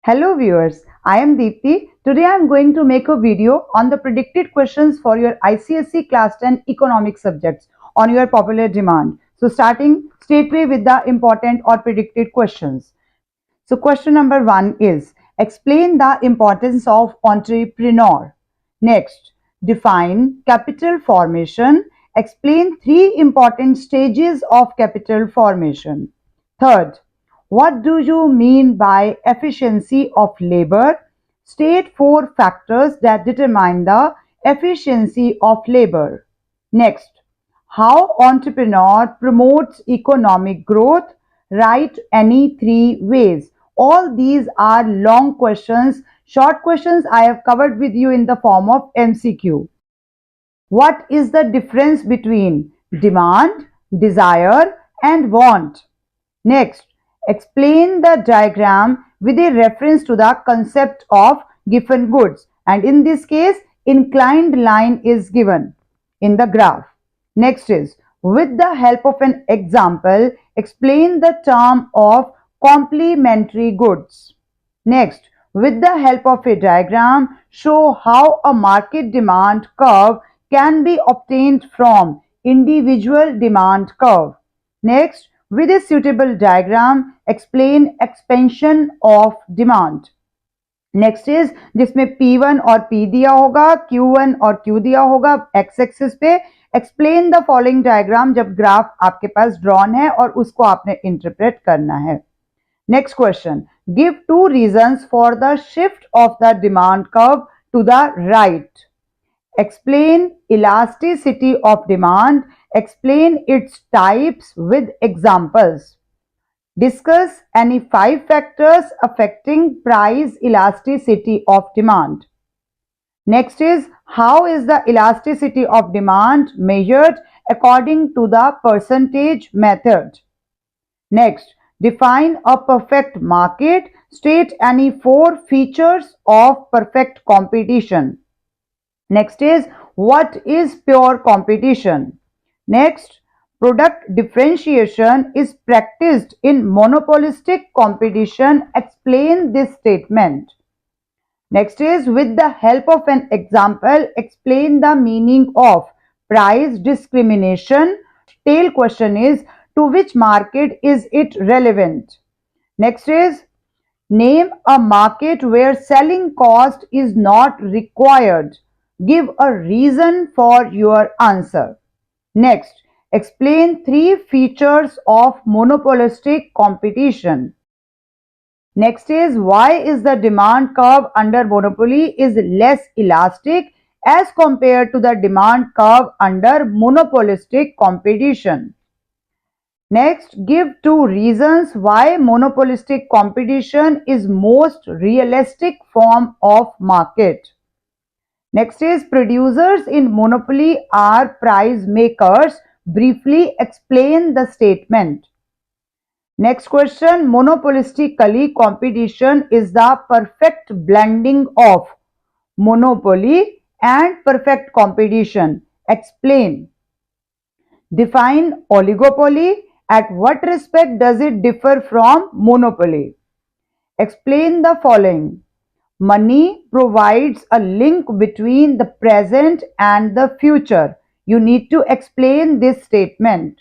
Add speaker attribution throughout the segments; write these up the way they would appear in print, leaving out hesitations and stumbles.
Speaker 1: Hello viewers, I am Deepti. Today I am going to make a video on the predicted questions for your ICSE Class 10 economic subjects on your popular demand. So starting straightway with the important or predicted questions. So question number 1 is, explain the importance of entrepreneur. Next, define capital formation. Explain 3 important stages of capital formation. Third, what do you mean by efficiency of labor? State 4 factors that determine the efficiency of labor. Next, how entrepreneur promotes economic growth? Write any 3 ways. All these are long questions. Short questions I have covered with you in the form of MCQ. What is the difference between demand, desire, and want? Next, explain the diagram with a reference to the concept of given goods, and in this case, inclined line is given in the graph. Next is, with the help of an example, explain the term of complementary goods. Next, with the help of a diagram, show how a market demand curve can be obtained from individual demand curve. Next, with a suitable diagram, explain expansion of demand. Next is जिसमें P1 और P दिया होगा, Q1 और Q दिया होगा x axis पे. Explain the following diagram जब graph आपके पास ड्रॉन है और उसको आपने इंटरप्रेट करना है. Next question, give 2 reasons for the shift of the demand curve to the right. Explain elasticity of demand. Explain its types with examples. Discuss any 5 factors affecting price elasticity of demand. Next is, how is the elasticity of demand measured according to the percentage method? Next, define a perfect market. State any 4 features of perfect competition. Next is, what is pure competition? Next, product differentiation is practiced in monopolistic competition. Explain this statement. Next is, with the help of an example, explain the meaning of price discrimination. Tail question is, to which market is it relevant? Next is, name a market where selling cost is not required. Give a reason for your answer. Next, explain 3 features of monopolistic competition. Next is, why is the demand curve under monopoly is less elastic as compared to the demand curve under monopolistic competition. Next, give 2 reasons why monopolistic competition is most realistic form of market. Next is, producers in monopoly are price makers. Briefly explain the statement. Next question, monopolistically competition is the perfect blending of monopoly and perfect competition. Explain. Define oligopoly. At what respect does it differ from monopoly? Explain the following. Money provides a link between the present and the future. You need to explain this statement.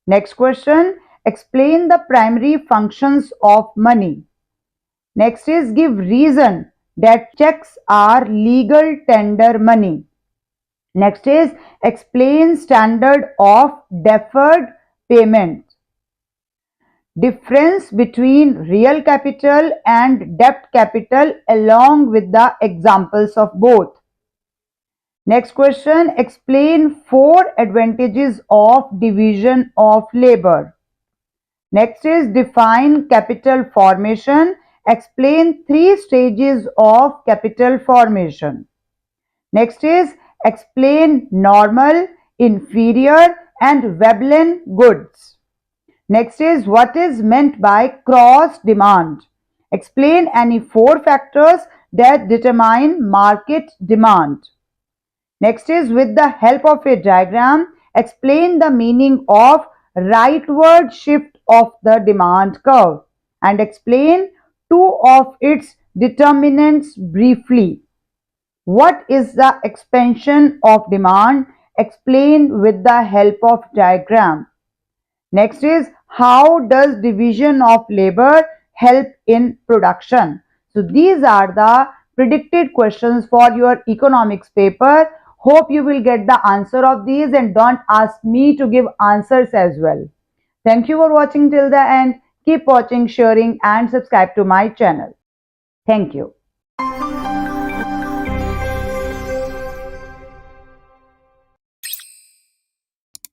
Speaker 1: Next question, explain the primary functions of money. Next is, give reason that checks are legal tender money. Next is, explain standard of deferred payment. Difference between real capital and debt capital along with the examples of both. Next question, explain 4 advantages of division of labor. Next is, define capital formation. Explain 3 stages of capital formation. Next is, explain normal, inferior and Veblen goods. Next is, what is meant by cross demand? Explain any 4 factors that determine market demand. Next is, with the help of a diagram, explain the meaning of rightward shift of the demand curve and explain 2 of its determinants briefly. What is the expansion of demand? Explain with the help of diagram. Next is, how does division of labor help in production? So these are the predicted questions for your economics paper. Hope you will get the answer of these and don't ask me to give answers as well. Thank you for watching till the end. Keep watching, sharing and subscribe to my channel. Thank you.